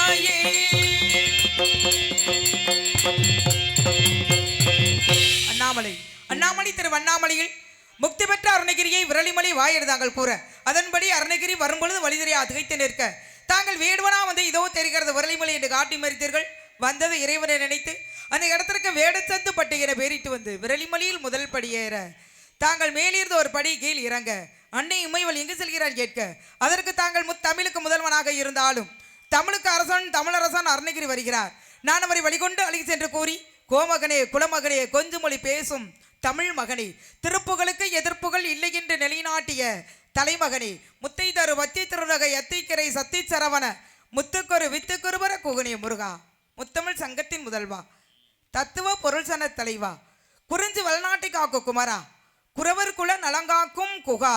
தாயே அண்ணாமலை அண்ணாமலை திரு அண்ணாமலையில் முக்தி பெற்ற அருணகிரியை விரலிமலை வாயர் தாங்கள் கூற அதன்படி அருணகிரி வரும்பொழுது வழிதறியா திகைத்து நிற்க தாங்கள் வேடுவனா வந்து இதோ தெரிகிறது விரலிமலை என்று காட்டி மறித்தீர்கள். வந்தது இறைவனை நினைத்து அந்த இடத்திற்கு வேடச்சந்து பட்டு என பேரிட்டு வந்து விரலிமலையில் முதல் படியேற தாங்கள் மேலிருந்து ஒரு படி கீழ் இறங்க அன்னை உமைவள் எங்கு செல்கிறார் கேட்க அதற்கு தாங்கள் தமிழுக்கு முதல்வனாக இருந்தாலும் தமிழுக்கு அரசன் தமிழரசன் அருணகிரி வருகிறார், நான் அவரை வழிகொண்டு அழைத்து சென்று கூறி கோமகனே குலமகனே கொஞ்சு மொழி பேசும் தமிழ் மகனே திருப்புகளுக்கு எதிர்ப்புகள் இல்லை என்று நிலைநாட்டிய தலைமகனே முத்தை தரு வத்தி திருநகை அத்திக்கரை சத்தி சரவண முத்துக்கொரு வித்துக்குருவர குகனிய முருகா முத்தமிழ் சங்கத்தின் முதல்வா தத்துவ பொருள் சன தலைவா குறிஞ்சி வளநாட்டை காக்கு குமரா குறவர் குல நலங்காக்கும் குகா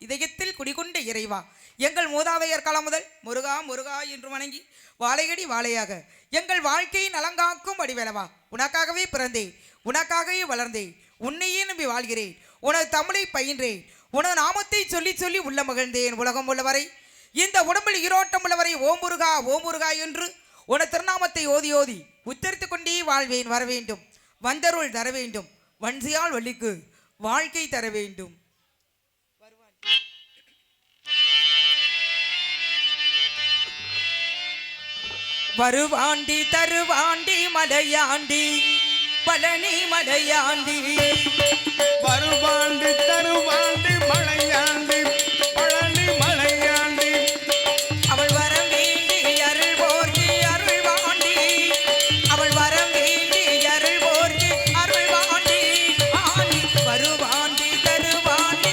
இதயத்தில் குடிகொண்ட இறைவா எங்கள் மூதாதையர் காலம் முதல் முருகா முருகா என்று வணங்கி வாழையடி வாழையாக எங்கள் வாழ்க்கையை நலங்காக்கும் வடிவேலவா உனக்காகவே பிறந்தேன் உனக்காகவே வளர்ந்தேன் உன்னையே நம்பி வாழ்கிறேன் உனது தமிழை பயின்றேன் உனது நாமத்தை சொல்லி சொல்லி உள்ள மகிழ்ந்தேன் உலகம் உள்ளவரை இந்த உடம்பில் ஈரோட்டம் உள்ளவரை ஓம் முருகா என்று உனது திருநாமத்தை ஓதி ஓதி உச்சரித்துக் கொண்டே வாழ்வேன் வர வேண்டும் வந்தருள் தர வேண்டும் வன்சியால் வள்ளிக்கு வாழ்க்கை தர வேண்டும். வருவாண்டி தருவாண்டி மலையாண்டி பழனி மலையாண்டி வருவாண்டி தருவாண்டி மலையாண்டி பழனி மலையாண்டி அவள் வரம் வேண்டி அருள் போர்த்தி அருள் வாண்டி அவள் வரம் வேண்டி அருள் போர்த்தி அருள் வாண்டி ஆண்டி வருவாண்டி தருவாண்டி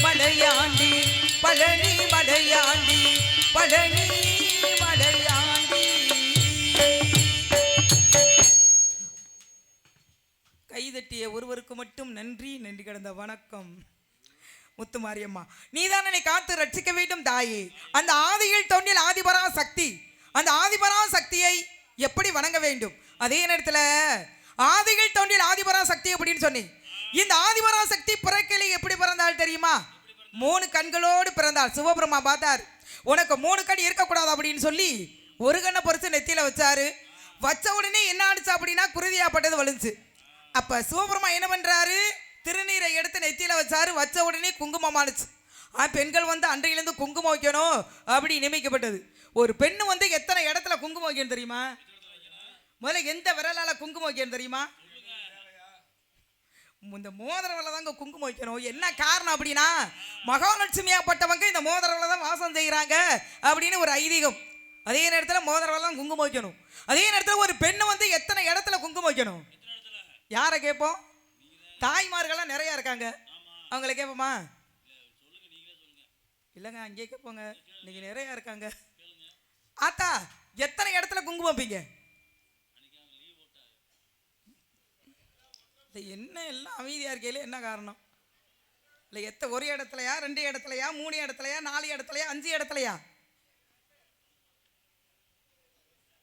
மலையாண்டி பழனி மலையாண்டி பழனி மலையாண்டி. கைதட்டிய ஒருவருக்கு மட்டும் நன்றி, நன்றி கடந்த வணக்கம். முத்து மாரியம்மா, நீதான் என்னை காத்து ரட்சிக்க வேண்டும் தாயே. அந்த ஆதியில் தோன்றில் ஆதிபரா சக்தி, அந்த ஆதிபரா சக்தியை எப்படி வணங்க வேண்டும்? அதே நேரத்தில் ஆதியில் தோன்றில் ஆதிபரா சக்தி அப்படின்னு சொன்னேன். இந்த ஆதிபரா சக்தி பிறக்கையிலே எப்படி பிறந்தாள் தெரியுமா? 3 கண்களோடு பிறந்தாள். சிவபெருமா பார்த்தார், உனக்கு 3 கண் இருக்கக்கூடாது அப்படின்னு சொல்லி ஒரு கண்ணை பொறுத்து நெத்தியில வச்சாரு. வச்ச உடனே என்ன ஆடுச்சு அப்படின்னா குருதியாப்பட்டது வலிஞ்சு. அப்ப சிவபெருமா என்ன பண்றாரு, திருநீரை எடுத்து நெத்தியில வச்சாரு. வச்ச உடனே குங்குமம் ஆடுச்சு. பெண்கள் வந்து அன்றையிலேருந்து குங்குமம் வைக்கணும் அப்படி நியமிக்கப்பட்டது. ஒரு பெண்ணு வந்து எத்தனை இடத்துல குங்குமம் வைக்கணும் தெரியுமா? முதல்ல எந்த விரலால குங்குமம் வைக்கணும் தெரியுமா? இந்த மோதிரவில தாங்க குங்குமம் வைக்கணும். என்ன காரணம் அப்படின்னா, மகாலட்சுமியாப்பட்டவங்க இந்த மோதிரவில தான் வாசம் செய்கிறாங்க அப்படின்னு ஒரு ஐதீகம். அதே நேரத்தில் மோதிரவில தான் குங்குமம் வைக்கணும். அதே நேரத்தில் ஒரு பெண்ணு வந்து எத்தனை இடத்துல குங்குமம் வைக்கணும்? யாரை கேட்போம்? தாய்மார்கள்லாம் நிறைய இருக்காங்க, அவங்கள கேட்போமா? இல்லைங்க, அங்கேயே கேட்போங்க. இன்னைக்கு நிறைய இருக்காங்க. ஆத்தா, எத்தனை இடத்துல குங்குமம் வைப்பீங்க? என்ன எல்லாம் அமைதியா இருக்கையில என்ன காரணம்? இல்லை ஒரு இடத்துலையா, 2 இடத்துலையா, 3 இடத்துலையா, 4 இடத்துலையா, 5 இடத்துலையா,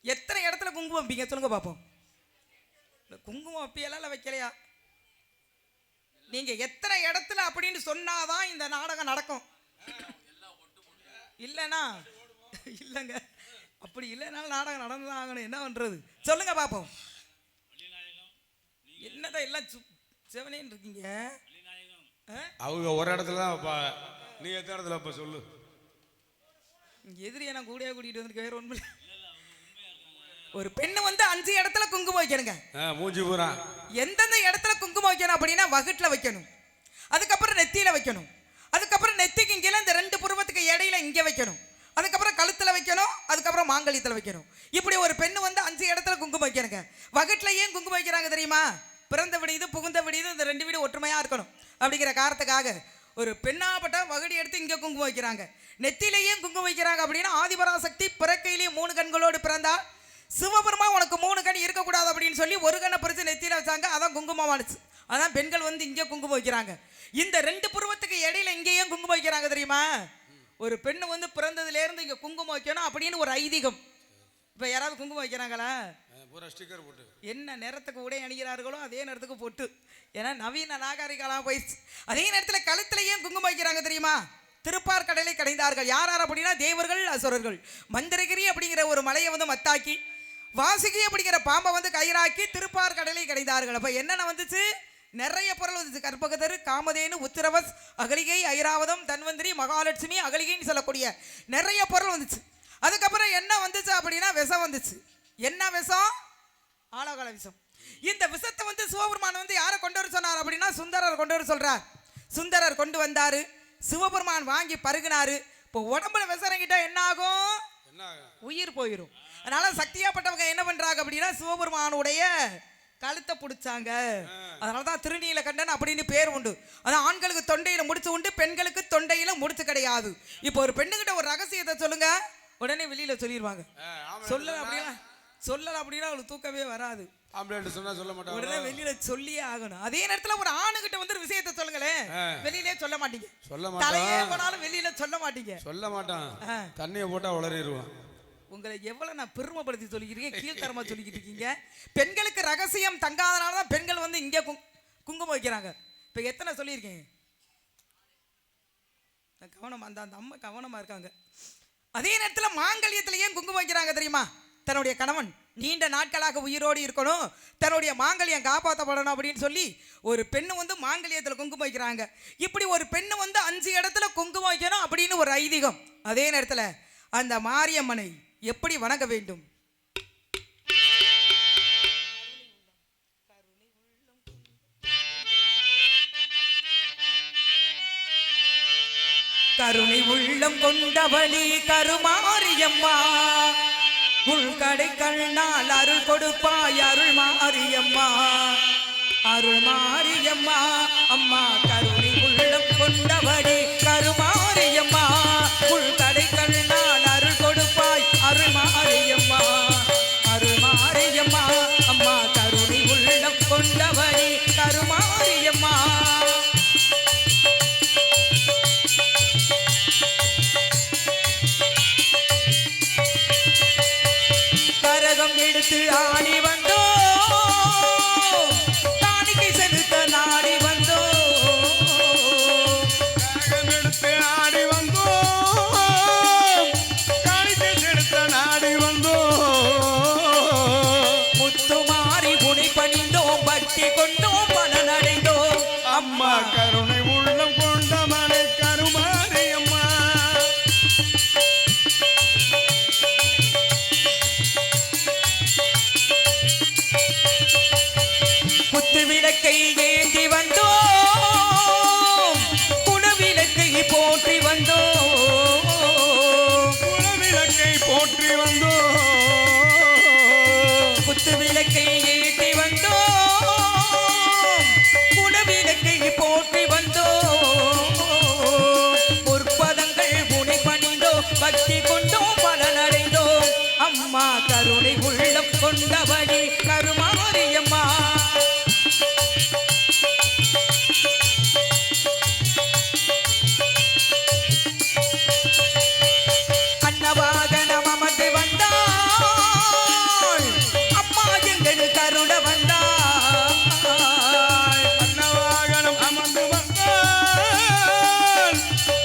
எத்தனை இடத்துல குங்குமம் வைப்பீங்க சொல்லுங்க பார்ப்போம். குங்குமம் வைப்பியெல்லாம் இல்லை வைக்கலையா? நீங்க எத்தனை இடத்துல அப்படின்னு சொன்னாதான் இந்த நாடகம் நடக்கும். இல்லைன்னா இல்லைங்க, அப்படி இல்லைனாலும் நாடகம் நடந்துதான் ஆகணும். என்ன பண்றது சொல்லுங்க பார்ப்போம். என்னதான் எல்லாம் செவனேன்னு இருக்கீங்க? அவங்க ஒரு இடத்துல தான், நீ எத்தனை இடத்துல இப்ப சொல்லு. எதிரியை நான் கூடியா கூட்டிட்டு வந்து வேற ஒன்று. ஒரு பெண்ணு வந்து 5 இடத்துல குங்குமம் வைக்கணுங்க. மூஞ்சி பூரா எந்தெந்த இடத்துல குங்குமம் வைக்கணும் அப்படின்னா, வகுட்டில் வைக்கணும், அதுக்கப்புறம் நெத்தியில வைக்கணும், அதுக்கப்புறம் நெத்திக்கு இங்கே இந்த 2 புருவத்துக்கு இடையில இங்கே வைக்கணும், அதுக்கப்புறம் கழுத்தில் வைக்கணும், அதுக்கப்புறம் மாங்கல்யத்தில் வைக்கணும். இப்படி ஒரு பெண்ணு வந்து 5 இடத்துல குங்குமம் வைக்கணுங்க. வகுட்டில் ஏன் குங்குமம் வைக்கிறாங்க தெரியுமா? பிறந்த விடியுது புகுந்த விடியுது, இந்த 2 வீடு ஒற்றுமையாக இருக்கணும் அப்படிங்கிற காரணத்துக்காக ஒரு பெண்ணாப்பட்ட வகுடி எடுத்து இங்கே குங்குமம் வைக்கிறாங்க. நெத்தியிலேயும் குங்குமம் வைக்கிறாங்க அப்படின்னா, ஆதிபராசக்தி பிறக்கையிலேயே 3 கண்களோடு பிறந்தால் சிவபெருமா உனக்கு 3 கண் இருக்கக்கூடாது அப்படின்னு சொல்லி ஒரு கண்ணை பறித்து நெத்தியில வச்சாங்க. அதான் குங்குமம் ஆனிச்சு. அதான் பெண்கள் வந்து இங்கே குங்குமம் வைக்கிறாங்க. இந்த 2 புருவத்துக்கு இடையில இங்கேயும் குங்குமம் வைக்கிறாங்க தெரியுமா? ஒரு பெண்ணு வந்து பிறந்ததுலேருந்து இங்கே குங்குமம் வைக்கணும் அப்படின்னு ஒரு ஐதீகம். இப்போ யாராவது குங்குமம் வைக்கிறாங்களா? ஸ்டிக்கர் போட்டு என்ன நேரத்துக்கு உடை அணிகிறார்களோ அதே நேரத்துக்கு போட்டு. ஏன்னா நவீன நாகரிகலாம் போயிடுச்சு. அதே நேரத்தில் கழுத்துலையும் குங்குமம் வைக்கிறாங்க தெரியுமா? திருப்பார் கடலை கடைந்தார்கள். யார் யார் அப்படின்னா, தேவர்கள் அசுரர்கள். மந்திரகிரி அப்படிங்கிற ஒரு மலையை வந்து மத்தாக்கி, வாசுகி அப்படிங்கிற பாம்பை வந்து கயிறாக்கி திருப்பார் கடலை கடைந்தார்கள். அப்போ என்னென்ன வந்துச்சு? நிறைய பொருள் வந்துச்சு. கற்பகதரு, காமதேனு, உத்திரவஸ், அகலிகை, ஐராவதம், தன்வந்திரி, மகாலட்சுமி, அகலிகைன்னு சொல்லக்கூடிய நிறைய பொருள் வந்துச்சு. அதுக்கப்புறம் என்ன வந்துச்சு அப்படின்னா, விஷம் வந்துச்சு. என்ன விஷம்? ஆலோகால விஷம். இந்த விஷத்தை வந்து சிவபெருமான் வந்து யாரை கொண்டு வர சொன்னார் அப்படின்னா, சுந்தரர் கொண்டு வர சொல்றார். சுந்தரர் கொண்டு வந்தாரு. சிவபெருமான் வாங்கி பருகினாரு. இப்போ உடம்புல விஷம் இறங்கிட்டா என்ன ஆகும்? உயிர் போயிடும். அதனால சக்தியாப்பட்டவங்க என்ன பண்றாங்க அப்படின்னா, சிவபெருமானுடைய கழுத்தை பிடிச்சாங்க. அதனாலதான் திருநீலகண்டன் அப்படின்னு பேர் உண்டு. அதான் ஆண்களுக்கு தொண்டையில முடிச்சு உண்டு, பெண்களுக்கு தொண்டையில முடிச்சு கிடையாது. இப்போ ஒரு பெண்ணுகிட்ட ஒரு ரகசியத்தை சொல்லுங்க, உடனே வெளியில சொல்லிடுவாங்க. சொல்லல அப்படின்னா அவளுக்கு தூக்கமே வராது. உடனே வெளியில சொல்லியே ஆகணும். அதே நேரத்துல ஒரு ஆணுகிட்ட வந்து ஒரு விஷயத்தை சொல்லுங்களேன், வெளியிலே சொல்ல மாட்டீங்க. தலையே போனாலும் வெளியில சொல்ல மாட்டீங்க. சொல்ல மாட்டான். தண்ணியை போட்டா உளறிடுவான். உங்களை எவ்வளவு நான் பெருமைப்படுத்தி சொல்லிக்கிறீங்க, கீழ்த்தரமா சொல்லிக்கிட்டு இருக்கீங்க. பெண்களுக்கு ரகசியம் தங்காதனால தான் பெண்கள் வந்து இங்கே குங்குமம் வைக்கிறாங்க. இப்போ எத்தனை சொல்லியிருக்கீங்க? கவனம், அந்த அம்மா கவனமா இருக்காங்க. அதே நேரத்தில் மாங்கல்யத்தில் ஏன் குங்குமம் வைக்கிறாங்க தெரியுமா? தன்னுடைய கணவன் நீண்ட நாட்களாக உயிரோடு இருக்கணும், தன்னுடைய மாங்கல்யம் காப்பாற்றப்படணும் அப்படின்னு சொல்லி ஒரு பெண்ணு வந்து மாங்கல்யத்தில் குங்குமம் வைக்கிறாங்க. இப்படி ஒரு பெண்ணு வந்து 5 இடத்துல குங்குமம் வைக்கணும் அப்படின்னு ஒரு ஐதீகம். அதே நேரத்தில் அந்த மாரியம்மனை எப்படி வணங்க வேண்டும்? கருணை உள்ளம் கொண்டவளி கருமாரியம்மா, உள்கடை கண்ணால் அருள் கொடுப்பாய் அருள் மாரியம்மா, அருள் மாரியம்மா அம்மா. கருணை உள்ளம் கொண்டவளி கருமாரியம்மா, உள்கடை கண்ணால் அருள் கொடுப்பாய் அருள் மாரியம்மா, அருள் மாரியம்மா அம்மா. கருணை உள்ளம் கொண்டவளி கருமாரியம்மா. எடுத்து ஆடி வந்தோ காணிக்கை செலுத்த நாடி வந்தோ கரகம் எடுத்து ஆடி வந்தோ காணிக்கை செலுத்த நாடி வந்தோ முத்துமாரி புனை பணிந்தோம் பக்தி கொண்டோம் பலனடைந்தோம் அம்மா கருணை உள்ளம் கொண்ட மலை கருமாரி அம்மா குத்து விளக்கை ஏந்தி வந்தோம் குணவிளக்கை போற்றி வந்தோம் குலவிளக்கை போற்றி வந்தோ குத்து விளக்கை ஏற்றி வந்தோம் குணவிளக்கை போற்றி வந்தோம் பொற்பதங்கள் புனை பணிந்தோம் பக்தி கொண்டோம் பலனடைந்தோம் அம்மா கருணை உள்ளம் கொண்டபடி கருமாரியம்மா அன்னவாகனம் அமர்ந்து வந்தாள் அம்மா எங்கள் கருட வந்தாள் அன்னவாகனம் அமர்ந்து வந்தாள்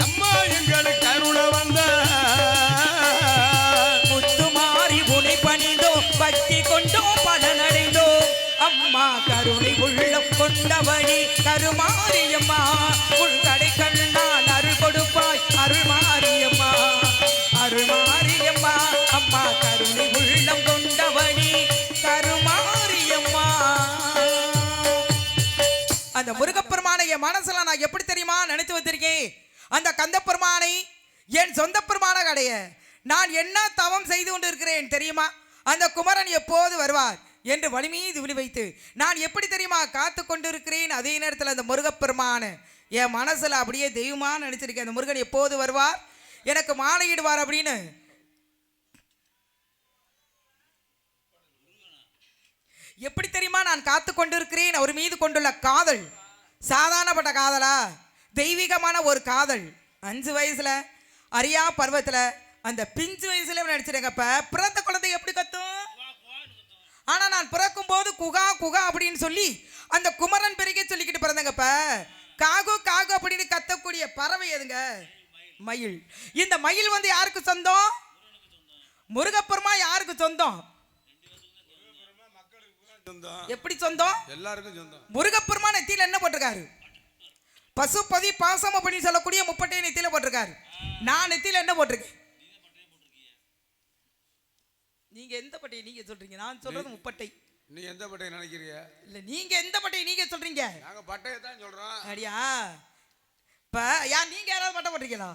அம்மா எங்களுக்கு கருண வந்தாள் முத்துமாரி புனை பணிந்தோம் பக்தி கொண்டோம் பலனடைந்தோம் அம்மா கருணை உள்ளம் கொண்டவழி கருமாரியம்மா உள்கடை கண்ணால் அருள் கொடுப்பாய் அருள் மாரியம்மா அருள் மாரியம்மா அம்மா கருணை உள்ளம் கொண்டவழி கருமாரியம்மா அந்த முருகப்பெருமானை என் மனசுல நான் எப்படி தெரியுமா நினைத்து வச்சிருக்கேன் அந்த கந்தப்பெருமானை என் சொந்த பெருமான கடைய நான் என்ன தவம் செய்து கொண்டு இருக்கிறேன் தெரியுமா அந்த குமரன் எப்போது வருவார் என்று வலிமீது விழி வைத்து நான் எப்படி தெரியுமா காத்து கொண்டு இருக்கிறேன் அதே நேரத்தில் அந்த முருகப்பெருமான என் மனசுல அப்படியே தெய்வமா நினைச்சிருக்கேன் அந்த முருகன் எப்போது வருவார் எனக்கு மாலையிடுவார் அப்படின்னு எப்படி தெரியுமா நான் காத்து கொண்டிருக்கிறேன் அவர் மீது கொண்டுள்ள காதல் சாதாரணப்பட்ட காதலா தெய்வீகமான ஒரு காதல் 5 வயசுல அரியா பருவத்துல அந்த பிஞ்சு வயசுல நடிச்சிருக்கப்ப பிறந்த குழந்தை எப்படி கத்தும் ஆனா நான் பிறக்கும் போது குகா குகா அப்படின்னு சொல்லி அந்த குமரன் பெருகே சொல்லிக்கிட்டு பிறந்தங்கப்ப காகு காகு அப்படின்னு கத்தக்கூடிய பறவை எதுங்க மயில் இந்த மயில் வந்து யாருக்கு சொந்தம் முருகப்பெருமா யாருக்கு சொந்தம் எப்படி சொந்தம் எல்லாருக்கும் சொந்தம் முருகப்பெருமா நெத்தியில என்ன போட்டிருக்காரு பசுபதி பாசம் அப்படின்னு சொல்லக்கூடிய முப்பட்டை நெத்தியில போட்டிருக்காரு நான் நெத்தியில என்ன போட்டிருக்கேன் நீங்க எந்த பட்டையை நீங்க சொல்றீங்க நான் சொல்றது முப்பட்டை நீ எந்த பட்டையை நினைக்கிறிய இல்ல நீங்க எந்த பட்டையை நீங்க சொல்றீங்க நாங்க பட்டையை தான் சொல்றோம் அப்படியா இப்ப ஏன் நீங்க யாராவது பட்டை போட்டிருக்கீங்களா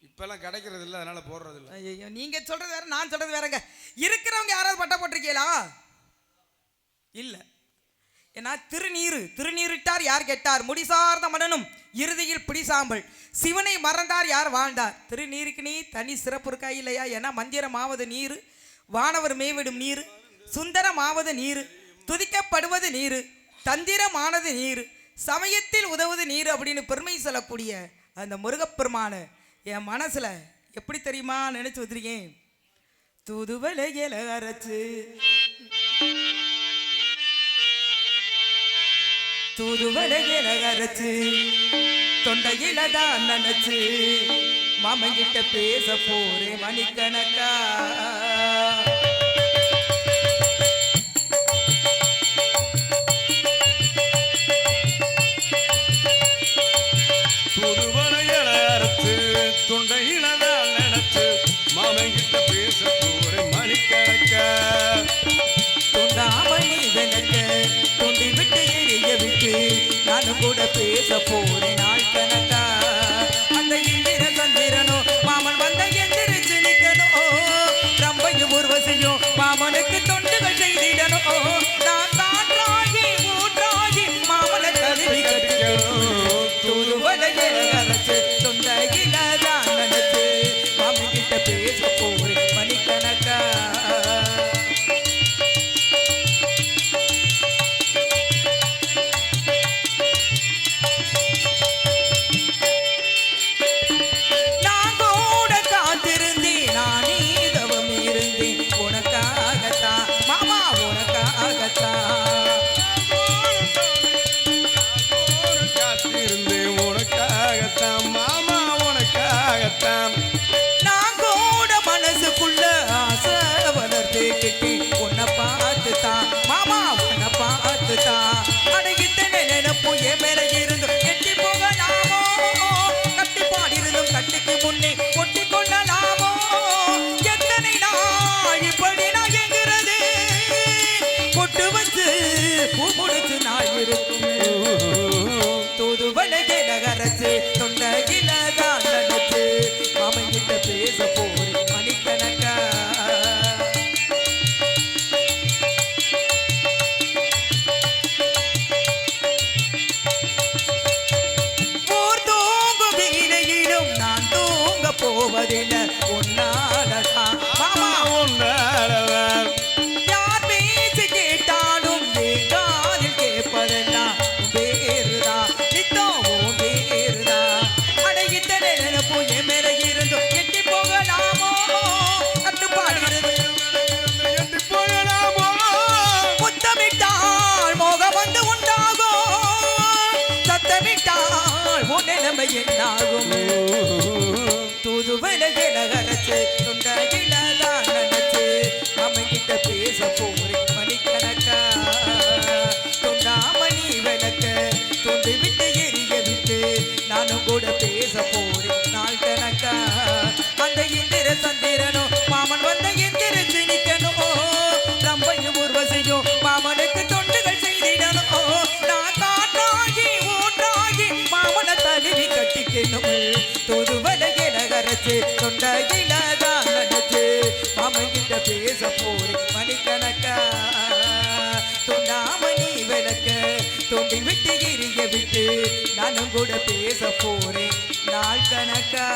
இப்பெல்லாம் கிடைக்கிறது இல்ல அதனால போடுறது இல்ல ஐயோ நீங்க சொல்றது வேற நான் சொல்றது வேறங்க இருக்கிறவங்க யாராவது பட்டை போட்டிருக்கீங்களா இல்ல ஏன்னா திருநீரிட்டார் யார் கெட்டார் முடிசார்ந்த மன்னனும் இறுதியில் பிடிசாம்பல் சிவனை மறந்தார் யார் வாழ்ந்தார் திருநீருக்கு நீ தனி சிறப்பு இருக்கா இல்லையா ஏன்னா மந்திரமாவது நீர் வானவர் மேவிடும் நீர் சுந்தரமாவது நீர் துதிக்கப்படுவது நீர் தந்திரமானது நீர் சமயத்தில் உதவுது நீர் அப்படின்னு பெருமை சொல்லக்கூடிய அந்த முருகப்பெருமான என் மனசுல எப்படி தெரியுமா நினைச்சு வச்சிருக்கேன் தூதுவளையில அரைச்சு தூதுவளையில அரைச்சு தொண்டையில தான் நினைச்சு மாமங்கிட்ட பேச போறேன் மணிக்கணக்கா புதுவளையல அறுத்து துண்டையில தான் நினைச்சு மாமங்கிட்ட பேச போறேன் மணிக்கணக்கா துண்டாமணி வெனக்க துண்டி விட்டு எரிய விட்டு நானும் கூட பேச போறேன் நாள் கணக்கா அந்த இந்திர சந்திரனோ மாமன் வந்த எந்திரிச்சு நிக்கணும் ரம்பையும் உருவசையும் மாமனுக்கு தொண்டுகள் செய்திடணும் நான் காற்றாகி ஊற்றாகி மாமனை கழுவி கட்டிக்கணும் தூதுவளையை அரைச்சு தொண்டையில தான் நினைச்சு மாமன் கிட்ட பேச போறேன் மணிக்கணக்கா நான் கூட மனசுக்குள்ள ஆசை வளர்த்து கிட்டி உன்னை பார்த்து தான் மாமா உன்னை பார்த்து தான் அடகித்தனை நினைப்பும் என் மேல இருந்தும் எட்டி போகலாமோ கட்டி பாடிருந்தும் கட்டிக்கு முன்னே ஒட்டி கொள்ளலாமோ எத்தனை நாள் இப்படி நான் எங்கிறது பொட்டு வச்சு பூ முடிச்சு நாள் இருக்கும் தூதுவளையை நகரச்சு தொண்டையில தான் நடச்சு மாமங்கிட்ட பேச போறேன் மணிக்கணக்கா ஊர் தூங்கும் வீணையிலும் நான் தூங்க போவதில்லை உன்னாலதான் மாமா உன்னாலதான் யார் பேச்சு கேட்டாலும் என் காதில் கேட்பதெல்லாம் உன் பேருதான் நித்தம் உன் பேருதான் அடகித்தனை நினைப்பும் என் மேல இருந்தும் எட்டி போகலாமோ கட்டுப்பாடுகிறது எட்டி போகலாமோ முத்தமிட்டால் மோகம் வந்து உண்டாகும் சத்தமிட்டால் உன் நிலைமை என்னாகும் தூதுவளையை நகரச்சு தொண்டையில தான் நினைச்சு அவன்கிட்ட பேச போறேன் மணிக்கணக்கா தொண்டாமணி விளக்க தொண்டு விட்டு எரிய விட்டு நானும் கூட பேச போறேன் நாள் கணக்கா அந்த இந்திர சந்திரனும் மாமன் வந்த எந்திரிச்சு நிக்கணும் ரம்பையும் உர்வசையும் மாமனுக்கு தொண்டுகள் செய்திடணும் நான் காற்றாகி ஊற்றாகி மாமனை தழுவி கட்டிக்கணும் தொடுவலையை நகரச்சு தொண்டையில தான் நடச்சு மாமன்கிட்ட பேச போறேன் மணிக்கணக்கா தொண்டாமணி விளக்க தோண்டி விட்டு எரிய விட்டு நானும் கூட பேச போறேன் நாள் கணக்கா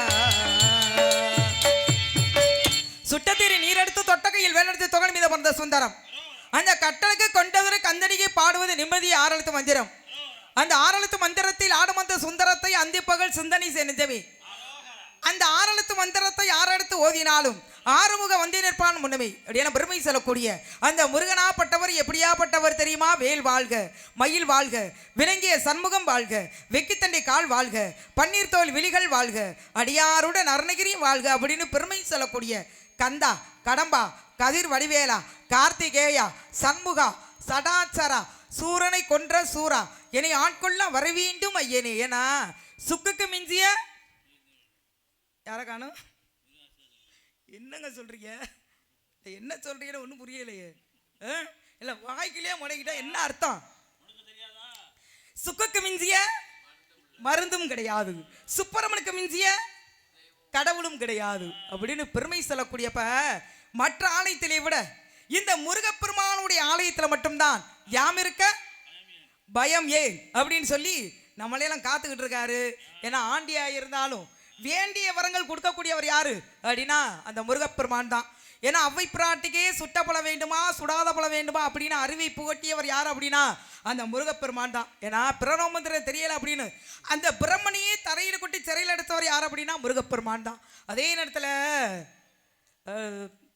சுட்டத்திரி நீரெடுத்து தொட்டகையில் வேலெடுத்து தொகை மீத பிறந்த சுந்தரம் அந்த கட்டளைக்கு கொண்டவரு கந்தடியை பாடுவது நிம்மதி ஆறெழுத்து மந்திரம் அந்த ஆறெழுத்து மந்திரத்தில் ஆடும் அந்த சுந்தரத்தை அந்திப்பகல் சிந்தனை செஞ்சவே அந்த ஆறெழுத்து மந்திரத்தை ஆறெடுத்து ஓதினாலும் ஆறுமுக வந்தி நிற்பான் முன்னமே அப்படியான பெருமை சொல்லக்கூடிய அந்த முருகனாப்பட்டவர் எப்படியாப்பட்டவர் தெரியுமா வேல் வாழ்க மயில் வாழ்க விளங்கிய சண்முகம் வாழ்க வெக்கித்தண்டை கால் வாழ்க பன்னீர் தோல் விழிகள் வாழ்க அடியாருடன் அருணகிரி வாழ்க அப்படின்னு பெருமை சொல்லக்கூடிய கந்தா கடம்பா கதிர் வடிவேலா கார்த்திகேயா சண்முகா சடாச்சரா சூரனை கொன்ற சூரா என்னை ஆட்கொள்ள வரவேண்டும் ஐயனே ஏன்னா சுக்குக்கு மிஞ்சிய யாரை காணும் என்னங்க சொல்றீங்க என்ன சொல்றீங்கன்னு ஒன்றும் புரியலையே இல்லை வாய்க்கிலே முடங்கிட்டா என்ன அர்த்தம் சுக்குக்கு மிஞ்சிய மருந்தும் கிடையாது சுப்பரமனுக்கு மிஞ்சிய கடவுளும் கிடையாது அப்படின்னு பெருமை சொல்லக்கூடியப்ப மற்ற ஆலயத்திலே விட இந்த முருகப்பெருமானுடைய ஆலயத்தில் மட்டும்தான் யாம் இருக்க பயம் ஏன் அப்படின்னு சொல்லி நம்மளையெல்லாம் காத்துக்கிட்டு இருக்காரு ஏன்னா ஆண்டியா இருந்தாலும் வேண்டிய வரங்கள் கொடுக்கக்கூடியவர் யாரு அப்படின்னா அந்த முருகப்பெருமான் தான் ஏன்னா அவ்வை பிராட்டிக்கே சுட்ட பழ வேண்டுமா சுடாத பழ வேண்டுமா அப்படின்னு அறிவை புகட்டியவர் யார் அப்படின்னா அந்த முருகப்பெருமான் தான் ஏன்னா பிரணவமந்திரம் தெரியல அப்படின்னு அந்த பிரம்மனையே தரையில் கொட்டி சிறையில் எடுத்தவர் யார் அப்படின்னா முருகப்பெருமான் தான் அதே நேரத்தில்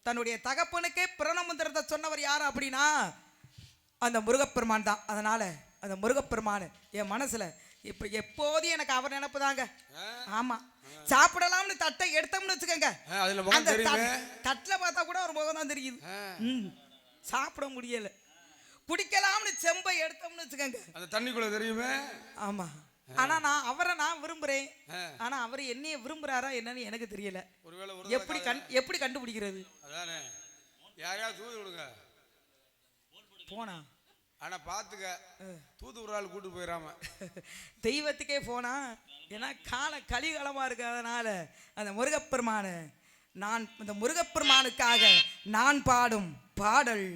தன்னுடைய தகப்பனுக்கே பிரணவமந்திரத்தை சொன்னவர் யார் அப்படின்னா அந்த முருகப்பெருமான் தான் அதனால அந்த முருகப்பெருமான் என் மனசுல இப்போ எப்போதும் எனக்கு அவர் நினைப்பு தாங்க ஆமா சாப்பிடலாம்னு தட்டை எடுத்தோம்னு வச்சுக்கோங்க அந்த தட்டில் பார்த்தா கூட ஒரு முகம் தான் தெரியுது சாப்பிட முடியல குடிக்கலாம்னு செம்பை எடுத்தோம்னு வச்சுக்கோங்க அந்த தண்ணிக்குள்ள தெரியுமே ஆமா ஆனா நான் விரும்புறேன் ஆனா அவர் என்னைய விரும்புறாரா என்னன்னு எனக்கு தெரியல எப்படி கண்டுபிடிக்கிறது அதானே யாரையாவது தூது விடுங்க போனா ஆனா பாத்துக்க தூது ஒரு ஆள் கூட்டு போயிடாம தெய்வத்துக்கே போனா ஏன்னா கலிகாலமா இருக்கு அதனால அந்த முருகப்பெருமான நான் இந்த முருகப்பெருமானுக்காக நான் பாடும் பாடல்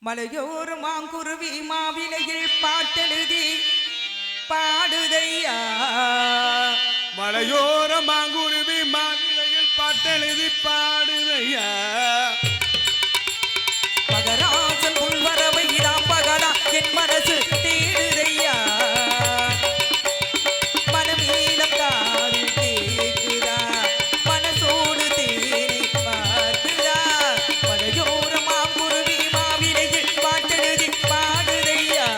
மலையோர் மாங்குருவி மாவிலையில் பாட்டெழுதி பாடுதையா மலையோர மாங்குருவி மாவிலையில் பாட்டெழுதி பாடுதையா மகராசன் உள்வரவை தான் பகலா என் மனசு தேடுதையா மனமீனம் காது கேக்குதா மனசோடு தேடி பார்க்குதா மலையோர மாங்குருவி மாவிலையில் பாட்டெழுதி பாடுதையா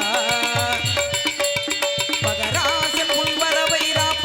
மகராசன் உள்வரவை தான்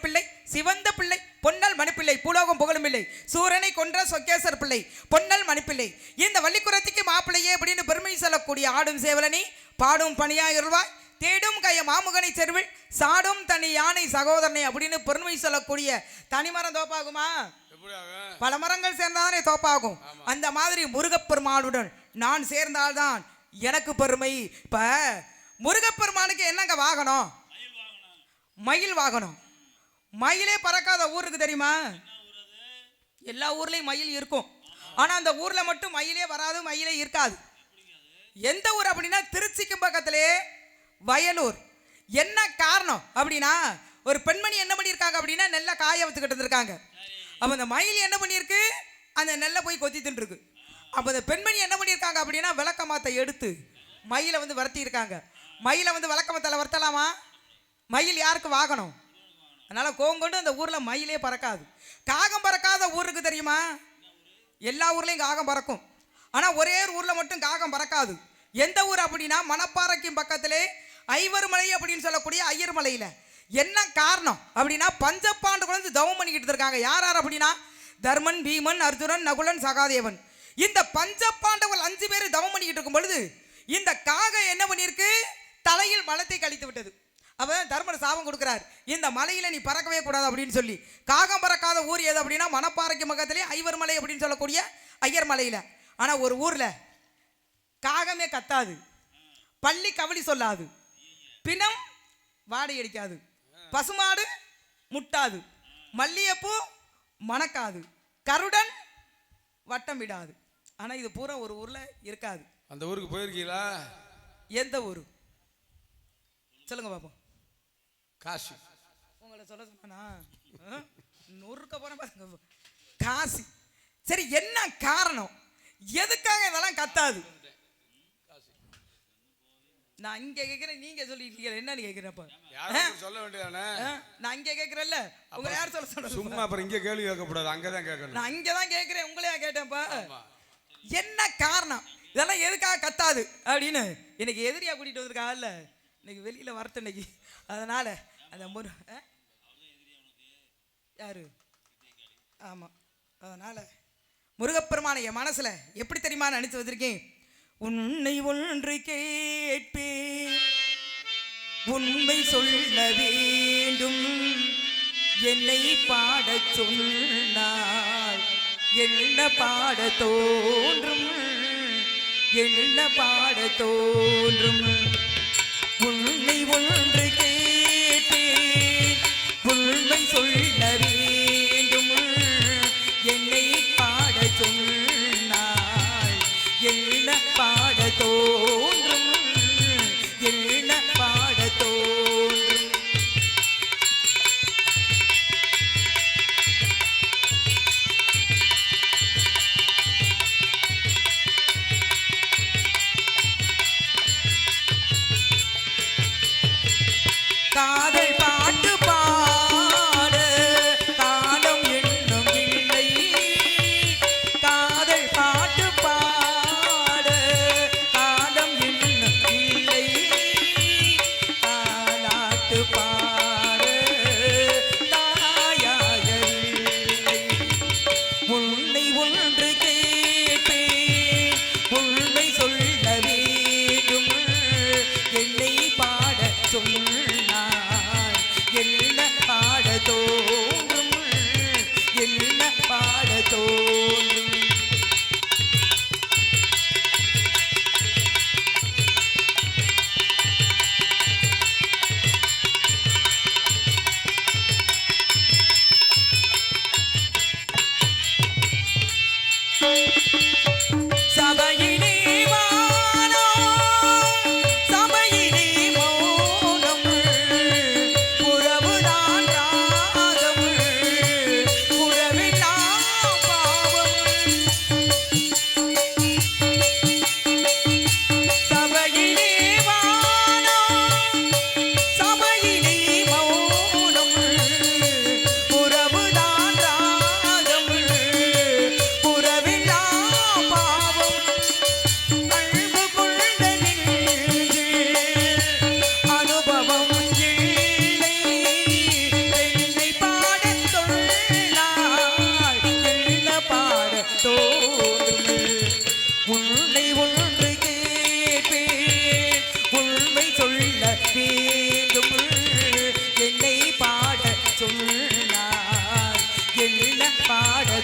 மணிப்பிள்ளை, சிவந்த பிள்ளை, பொன்னல் மணிப்பிள்ளை, பூலோகம் புகழும் பிள்ளை, சூரனை கொன்ற சொக்கேசர் பிள்ளை, பொன்னல் மணிப்பிள்ளை, இந்த வள்ளிக்குரத்திக்கு மாப்பிள்ளையே அப்படின்னு பெருமை சொல்லக்கூடிய ஆடும் சேவலனி, பாடும் பணியாயிருவாய், தேடும் கைய மாமுகனை செருவில், சாடும் தனி யானை சகோதரனை அப்படின்னு பெருமை சொல்லக்கூடிய தனிமரம் தோப்பாகுமா? பல மரங்கள் சேர்ந்தாதானே தோப்பாகும். அந்த மாதிரி முருகப்பெருமானுடன் நான் சேர்ந்தால்தான் எனக்கு பெருமை. இப்ப முருகப்பெருமானுக்கு என்னங்க வாகனம்? மயில் வாகனம். மயிலே பறக்காத ஊருக்கு தெரியுமா? எல்லா ஊர்லயும் மயில் இருக்கும், ஆனா அந்த ஊர்ல மட்டும் மயிலே வராது, மயிலே இருக்காது. எந்த ஊர் அப்படின்னா திருச்சிக்கு பக்கத்திலே வயலூர். என்ன காரணம் அப்படின்னா, ஒரு பெண்மணி என்ன பண்ணியிருக்காங்க அப்படின்னா நெல்லை காய வச்சுக்கிட்டு இருந்திருக்காங்க. அப்போ அந்த மயில் என்ன பண்ணியிருக்கு, அந்த நெல்லை போய் கொத்தி தின்றுருக்கு. அப்போ அந்த பெண்மணி என்ன பண்ணியிருக்காங்க அப்படின்னா விளக்கமாத்தை எடுத்து மயிலை வந்து வரத்தி இருக்காங்க. மயிலை வந்து விளக்கமாத்தால் வரத்தலாமா? மயில் யாருக்கு வாகனம்? அதனால் கோங்கொண்டு அந்த ஊரில் மயிலே பறக்காது. காகம் பறக்காத ஊருக்கு தெரியுமா? எல்லா ஊர்லேயும் காகம் பறக்கும், ஆனால் ஒரே ஊரில் மட்டும் காகம் பறக்காது. எந்த ஊர் அப்படின்னா மணப்பாறைக்கும் பக்கத்திலே ஐவர்மலை அப்படின்னு சொல்லக்கூடிய ஐயர்மலையில். என்ன காரணம் அப்படின்னா பஞ்சப்பாண்டுகள் வந்து தவம் பண்ணிக்கிட்டு இருக்காங்க. யார் யார் அப்படின்னா தர்மன், பீமன், அர்ஜுனன், நகுலன், சகாதேவன். இந்த பஞ்சப்பாண்டவர்கள் 5 பேர் தவம் பண்ணிக்கிட்டு இருக்கும் பொழுது இந்த காகம் என்ன பண்ணியிருக்கு, தலையில் மலத்தை கழித்து விட்டது. அப்போ தர்மன் சாபம் கொடுக்குறார், இந்த மலையில் நீ பறக்கவே கூடாது அப்படின்னு சொல்லி. காகம் பறக்காத ஊர் எது அப்படின்னா மணப்பாறைக்கு பக்கத்திலே ஐவர்மலை அப்படின்னு சொல்லக்கூடிய ஐயர்மலையில். ஆனால் ஒரு ஊரில் காகமே கத்தாது, பள்ளி கவலி சொல்லாது, பிணம் வாடை அடிக்காது, பசுமாடு முட்டாது, மல்லிகைப்பூ மணக்காது, கருடன் வட்டம் விடாது. ஆனால் இது பூரா ஒரு ஊரில் இருக்காது. அந்த ஊருக்கு போயிருக்கீங்களா? எந்த ஊர் சொல்லுங்க பாப்போம். காசி. உங்களை சொல்ல சொன்னா நொறுக்க போற பாருங்க, காசி. சரி, என்ன காரணம், எதுக்காக இதெல்லாம் கத்தாது? நான் இங்க கேட்கிறேன், நீங்க சொல்லிட்டீங்க என்னன்னு கேட்கிறப்ப சொல்ல வேண்டியதானே? நான் இங்க கேட்கிறேன்ல, உங்களை யார் சொல்ல சொல்ல? சும்மா அப்புறம் இங்க கேள்வி கேட்கக்கூடாது, அங்கதான் கேட்கணும். நான் இங்கதான் கேட்கிறேன், உங்களையா கேட்டேன்ப்பா. என்ன காரணம், இதெல்லாம் எதுக்காக கத்தாது அப்படின்னு இன்னைக்கு எதிரியா கூட்டிட்டு வந்திருக்காங்கல்ல, இன்னைக்கு வெளியில வரட்டு இன்னைக்கு. அதனால அந்த யாரு? ஆமா, அதனால முருகப்பெருமான என் மனசுல எப்படி தெரியுமா நினைச்சு வந்திருக்கேன். உன்னை ஒன்று கேட்பேன், உண்மை சொல்ல வேண்டும், என்னை பாடச் சொன்னால் என்ன பாட தோன்றும், என்ன பாட தோன்றும். உன்னை ஒன்று கேட்பேன், உண்மை சொல்ல வேண்டும், என்னை பாடச் சொன்னால் என்ன பாட தோன்றும், என்ன பாட தோன்றும். காதல் பாட்டு பாட காலம் என்னும் இல்லை, காதல் பாட்டு பாட காலம் என்னும் இல்லை, தாலாட்டு பாட தாயாக இல்லை. உன்னை ஒன்று கேட்பேன், உண்மை சொல்ல வேண்டும், என்னை பாட சொன்னால் என்ன பாட தோன்றும், என்ன பாட தோன்றும். சபையிலே வானம், சபையிலே மௌனம், உறவுதான் ராகம், உறவெல்லாம் பாவம்,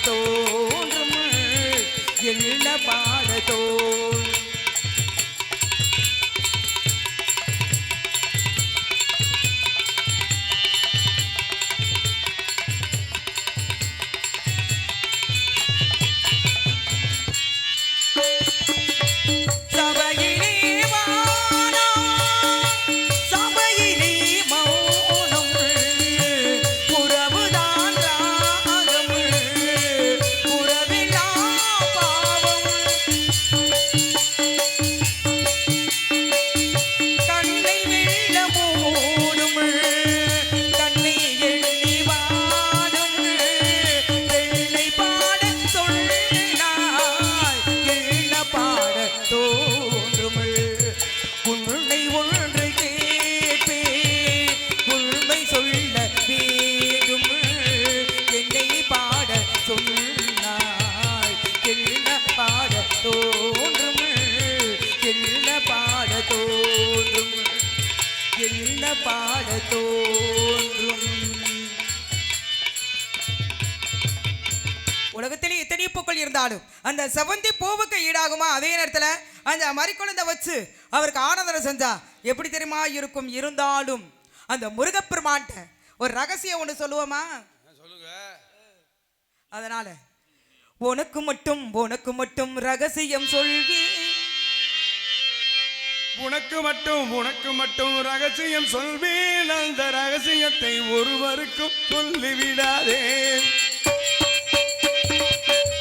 தோன்றும் என்ன பாட தோன்றும் சபையிலே வானம் சபையிலே மௌனம் உறவுதான் ராகம் உறவில்லா பாவம் கண்ணை வெள்ள மூடும் கண்ணை எண்ணி வாடும் வெள்ளை பாட சொன்னாய் எண்ண பாட தோன்றும் உன்னை ஒன்று கேட்பேன் உண்மை சொல்ல வேண்டும் என்னை பாட சொன்னாய் என்ன பாட தோன்றும் என்ன பாட தோன்றும் என்ன பாட தோன்றும் உலகத்திலே எத்தனை பூக்கள் இருந்தாலும் அந்த செவந்தி பூவுக்கு ஈடாகுமா? அதே நேரத்தில் அந்த மறிக்குழந்தை வச்சு அவருக்கு ஆனந்தனம் செஞ்சா எப்படி தெரியுமா இருக்கும்? இருந்தாலும் அந்த முருகப்பெருமான்ட்ட ஒரு ரகசியம் ஒன்று சொல்லுவோமா? சொல்லுங்க. அதனால உனக்கு மட்டும் ரகசியம் சொல்வி உனக்கு மட்டும் ரகசியம் சொல்வேன். அந்த ரகசியத்தை ஒருவருக்கும் சொல்லிவிடாதே.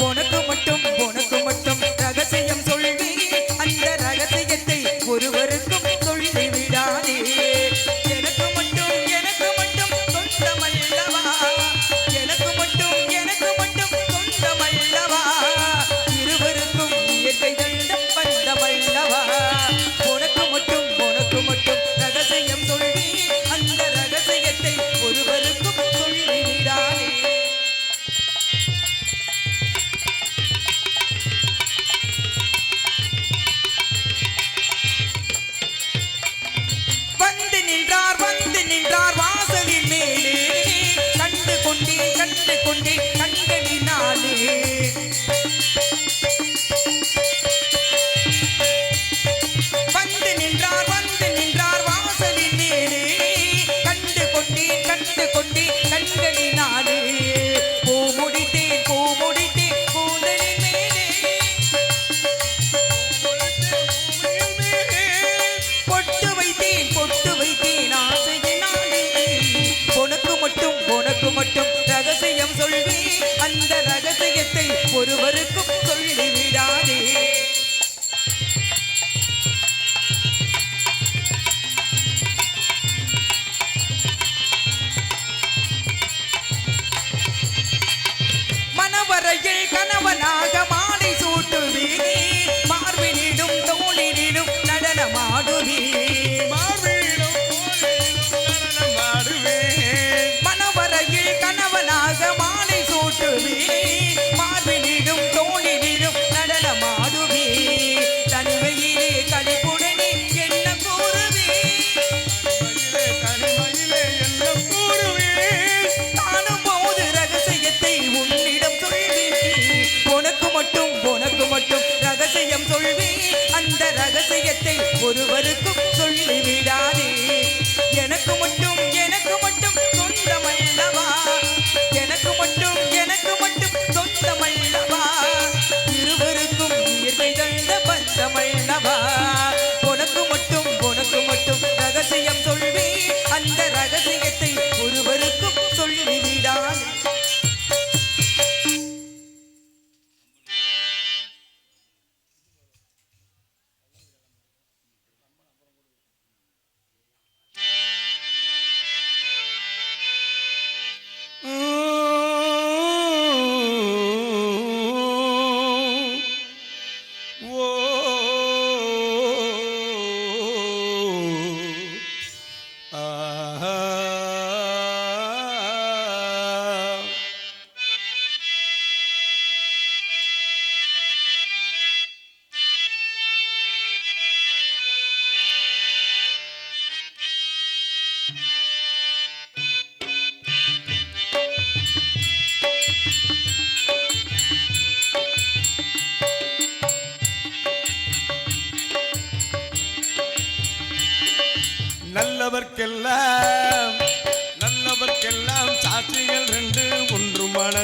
உனக்கு மட்டும் ரகசியம் சொல்வி அந்த ரகசியத்தை ஒருவருக்கும் சொல்லிவிடாதே. எனக்கு மட்டும் சொந்தமல்லவா எனக்கு மட்டும் சொந்தமல்லவா இருவருக்கும் இயற்கை தந்த பந்தமல்லவா. உனக்கு மட்டும் ரகசியம் சொல்லி அந்த ரகசியத்தை ஒருவருக்கும் சொல்லிவிடாதே.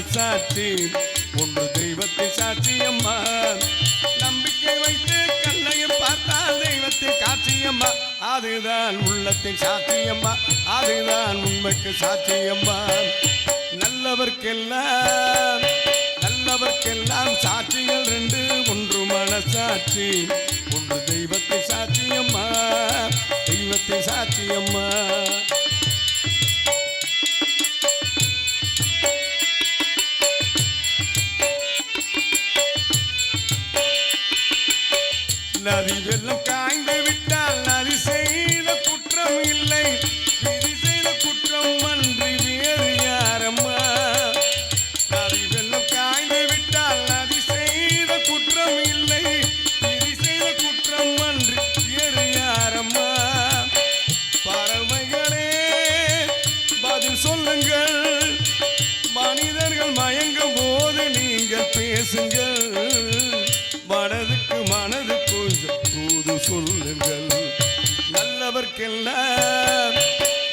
மனசாட்சி ஒன்று தெய்வத்தின் சாட்சியம்மா நம்பிக்கை வைத்து கண்ணையும் பார்த்தால் தெய்வத்தின் காட்சியம்மா அதுதான் உள்ளத்தின் சாட்சியம்மா அதுதான் உண்மைக்கு சாட்சியம்மா நல்லவர்க்கெல்லாம் நல்லவர்க்கெல்லாம் சாட்சிகள் ரெண்டு ஒன்று மனசாட்சி ஒன்று தெய்வத்தின் சாட்சியம்மா தெய்வத்தின் சாட்சியம்மா நதி வெள்ளம் காய்ந்து விட்டால் நதி செய்த குற்றம் இல்லை விதி செய்த குற்றம் அன்றி வேறு யாரம்மா நதி வெள்ளம் காய்ந்து விட்டால் நதி செய்த குற்றம் இல்லை விதி செய்த குற்றம் அன்றி வேறு யாரம்மா பறவைகளே பதில் சொல்லுங்கள் மனிதர்கள் மயங்கும் போது நீங்கள் பேசுங்கள் மனதுக்கு மனது கொஞ்சம் தூது சொல்லுங்கள் நல்லவர்க்கெல்லாம்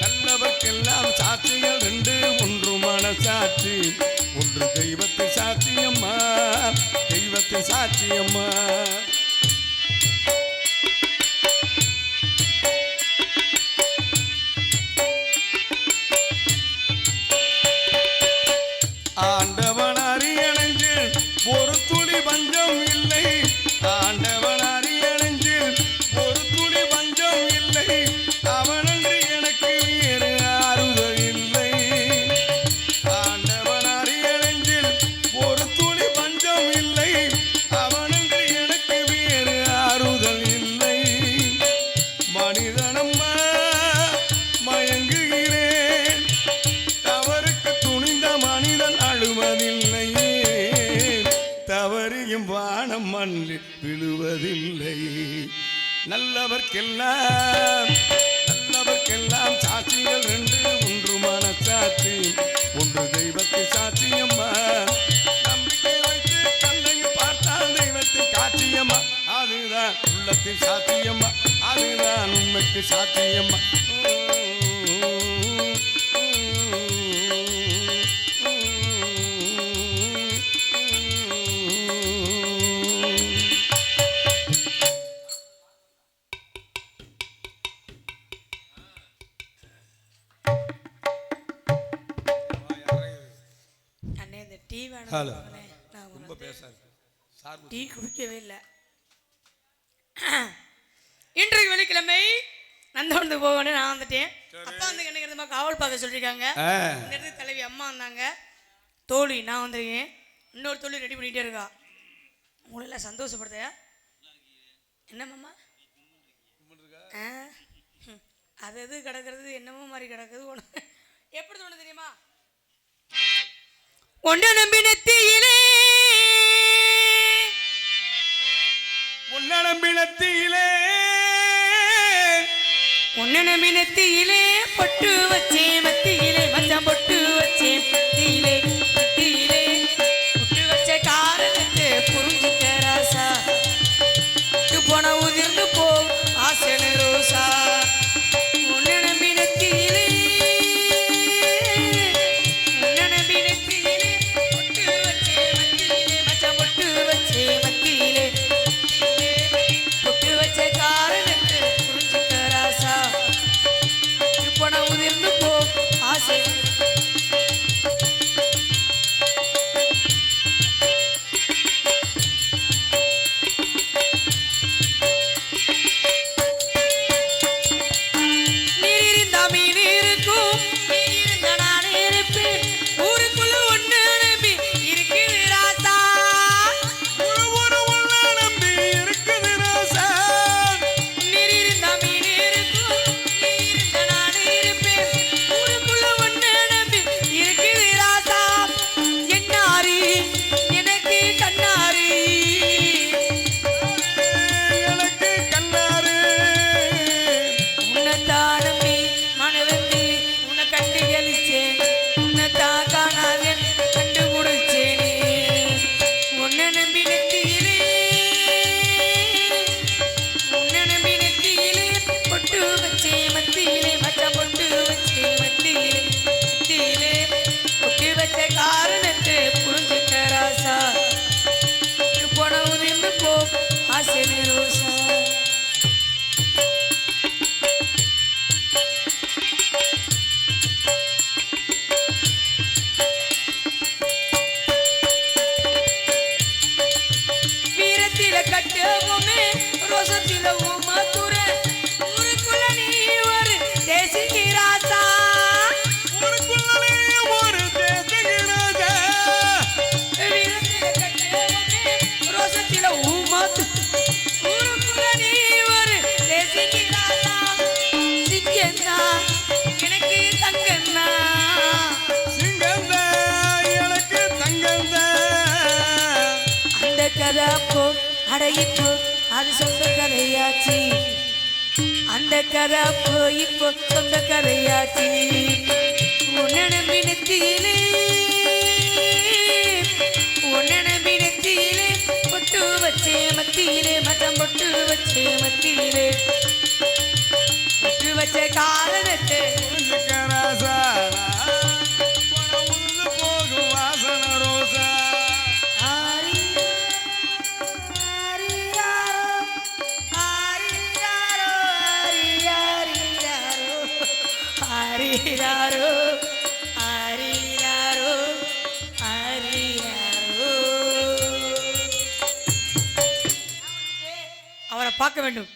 நல்லவர்க்கெல்லாம் சாட்சிகள் ரெண்டு ஒன்று மனசாட்சி ஒன்று தெய்வத்தின் சாட்சியம்மா தெய்வத்தின் சாட்சியம்மா ஆண்டவன் அரியணைஞ்சில் ஒரு துளி பஞ்சம் இல்லை ஆண்டவன் அரியணைஞ்சில் ஒரு துளி பஞ்சம் இல்லை அவனன்றி எனக்கு வேறு ஆறுதல் இல்லை ஆண்டவன் அரியணைஞ்சில் ஒரு துளி பஞ்சம் இல்லை அவனன்றி எனக்கு வேறு ஆறுதல் இல்லை மனிதனம்மா மயங்குகிறேன் தவறுக்கு துணிந்த மனிதன் அழுவதில்லையே தவறியும் வானம் மண்ணில் விழுவதில்லை நல்லவர்க்கெல்லாம் நல்லவர்க்கெல்லாம் சாட்சிகள் ரெண்டு ஒன்று மனசாட்சி ஒன்று தெய்வத்தின் சாட்சியம்மா நம்பிக்கை வைத்து கண்ணையும் பார்த்தால் தெய்வத்தின் காட்சியம்மா அதுதான் உள்ளத்தின் சாட்சியம்மா அதுதான் உண்மைக்கு சாட்சியம்மா அண்ணே இந்த டீ வேணும் ஹலோ. வாங்கண்ணே. நான் ரொம்ப பேசாது சார் டீ குடிக்கவே இல்லை. இன்றைக்கு வெள்ளிக்கிழமை நந்தவனத்துக்கு போகணும் நான் வந்துட்டேன். அப்பா வந்து என்ன காவல் பார்க்க சொல்லியிருக்காங்க. இந்த இடத்துக்கு தலைவி அம்மா வந்தாங்க. தோழி நான் வந்திருக்கேன். இன்னொரு தோழி ரெடி பண்ணிகிட்டே இருக்கா. உங்களெல்லாம் சந்தோஷப்படுத்த என்ன மாமா அது எது கிடக்கிறது என்னமோ மாதிரி கிடக்குது ஒன்று எப்படி தோணுது தெரியுமா ஒன்று நம்பினத்திலே உன்னடம்பினத்திலே ஒன்னு நம்பினத்திலே பொட்டு வச்சேன் மத்தியிலே மச்சான் பொட்டு வச்சேன் மத்தியிலே மத்தியிலே பொட்டு வச்ச காரணத்தை புரிஞ்சுக்க ராசா விட்டு போன உதிர்ந்து போ ஆசனு ரோசா ஒன்னு நம்பினத்திலே ஒன்னு நம்பினத்திலே பொட்டு வச்சேன் மத்தியிலே மச்சான் பொட்டு வச்சேன் மத்தியிலே பொட்டு வச்ச காரணத்தை புரிஞ்சுக்க ராசா போன உதிர்ந்து போ ஆசை கட்டவுமே ரோசத்தில ஊமத்துற ஊருக்குள்ள நீ ஒரு தேசிக்கு ராசா உனக்குள்ளே ஒரு தேசகிராஜா வீரத்தில கட்டவுமே ரோசத்தில ஊமத்து ஊருக்குள்ள நீ ஒரு தேசிக்கு ராசா சிங்கன்னா எனக்கு தங்கன்னா சிங்கந்தா எனக்கு தங்கந்தா அந்த கதாப்போ அடையிப்போ அது சொந்த கதையாச்சு அந்த கதாப்போ இப்போ சொந்த கதையாச்சு உன்னை நம்பி நெத்தியிலே பொட்டு வச்சே மத்தியிலே மச்சம் பொட்டு வச்சே மத்தியிலே பொட்டு வச்ச காரணத்தை புரிஞ்சுக்கராசா உழுது போகும் வாசன ரோசா அவரை பார்க்க வேண்டும்